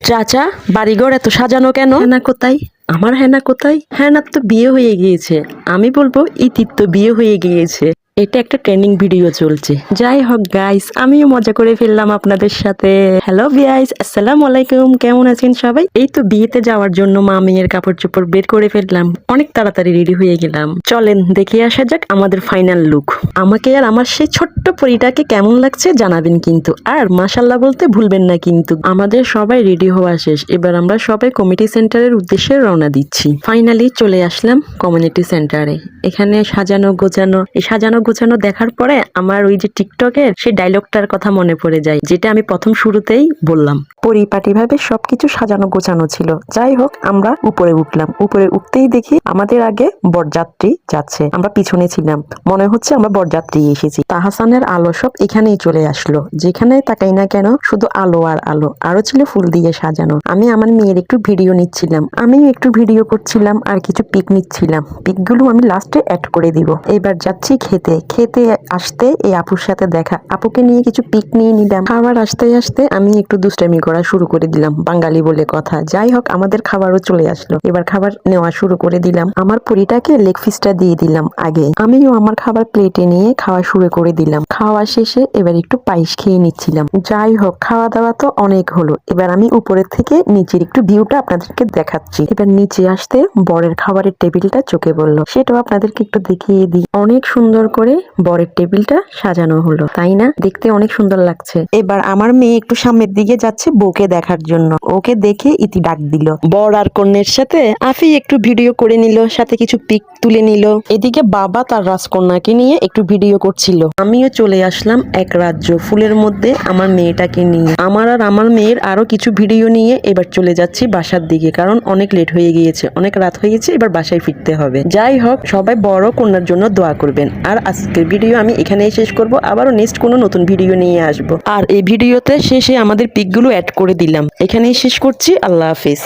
চাচা, বাড়িঘর এত সাজানো কেন? হেনা কোথায়? আমার হেনা কোথায়? হেনার তো বিয়ে হয়ে গিয়েছে। আমি বলবো ইতির তো বিয়ে হয়ে গিয়েছে। এটা একটা ট্রেন্ডিং ভিডিও চলছে। যাই হোক গাইস, আমিও মজা করে ফেললাম আপনাদের সাথে। হ্যালো গাইস, আসসালামু আলাইকুম। কেমন আছেন সবাই? এই তো বিয়েতে যাওয়ার জন্য মা মেয়ের কাপড় চোপড় বের করে ফেললাম। অনেক তাড়াতাড়ি রেডি হয়ে গেলাম। চলেন দেখে আসা যাক আমাদের ফাইনাল লুক। আমাকে আর আমার সেই ছোট্ট পরিটাকে কেমন লাগছে জানাবেন কিন্তু। আর মাশাল্লাহ বলতে ভুলবেন না কিন্তু। আমাদের সবাই রেডি হওয়া শেষ। এবার আমরা সবাই কমিটি সেন্টারের উদ্দেশ্যে রওনা দিচ্ছি। ফাইনালি চলে আসলাম কমিউনিটি সেন্টারে। এখানে সাজানো গোছানো দেখার পরে আমার ওই যে টিকটকের সেই ডায়লগটার কথা মনে পড়ে যায়, যেটা আমি প্রথম শুরুতেই বললাম। পরিপাটি ভাবে সবকিছু সাজানো গোছানো ছিল। যাই হোক, আমরা উপরে উঠলাম। উপরে উঠতেই দেখি আমাদের আগে বরযাত্রী যাচ্ছে। আমরা পিছনে ছিলাম। মনে হচ্ছে আমরা বরযাত্রী এসেছি। তাহসানের আলো সব এখানেই চলে আসলো। যেখানে তাকাই না কেন শুধু আলো আর আলো। আরো ছিল ফুল দিয়ে সাজানো। আমি আমার মেয়ের একটু ভিডিও নিচ্ছিলাম। আমিও একটু ভিডিও করছিলাম আর কিছু পিক নিচ্ছিলাম। পিকগুলো আমি লাস্টে অ্যাড করে দিব। এবার যাচ্ছি খেতে আসতে এই আপুর সাথে দেখা। আপুকে নিয়ে কিছু পিক নিয়ে নিলাম। খাবার আসতে আসতে আমি একটু দুষ্টামি করা শুরু করে দিলাম, বাঙালি বলে কথা। যাই হোক, আমাদের খাবারও চলে আসলো। এবার খাবার নেওয়া শুরু করে দিলাম। আমার পরিটাকে লেগ পিসটা দিয়ে দিলাম আগে। আমিও আমার খাবার প্লেটে নিয়ে খাওয়া শুরু করে দিলাম। খাওয়া শেষে এবার একটু পায়েস খেয়ে নিচ্ছিলাম। যাই হোক, খাওয়া দাওয়া তো অনেক হলো। এবার আমি উপরের থেকে নিচের একটু ভিউটা আপনাদেরকে দেখাচ্ছি। এবার নিচে আসতে বরের খাবারের টেবিলটা চোখে পড়লো। সেটাও আপনাদেরকে একটু দেখিয়ে দিই। অনেক সুন্দর করে বরের টেবিলটা সাজানো হলো, তাই না? দেখতে অনেক সুন্দর লাগছে। এবার আমার মেয়ে একটু সামনের দিকে যাচ্ছে বউকে দেখার জন্য। ওকে দেখে ইতি ডাক দিল। বর আর কন্যার সাথে আফি একটু ভিডিও করে নিল, সাথে কিছু পিক তুলে নিল। এদিকে বাবা তার রাজকন্যাকে নিয়ে একটু ভিডিও করছিল। আমিও চলে আসলাম এক রাজ্য ফুলের মধ্যে আমার মেয়েটাকে নিয়ে। আমার আর আমার মেয়ের আরো কিছু ভিডিও নিয়ে এবার চলে যাচ্ছি বাসার দিকে, কারণ অনেক লেট হয়ে গিয়েছে, অনেক রাত হয়ে গেছে। এবার বাসায় ফিরতে হবে। যাই হোক, সবাই বড় কন্যার জন্য দোয়া করবেন। আর আজকের ভিডিও আমি এখানেই শেষ করব। আবারও নেক্সট কোনো নতুন ভিডিও নিয়ে আসবো। আর এই ভিডিওতে শেষে আমাদের পিকগুলো অ্যাড করে দিলাম। এখানেই শেষ করছি। আল্লাহ হাফিজ।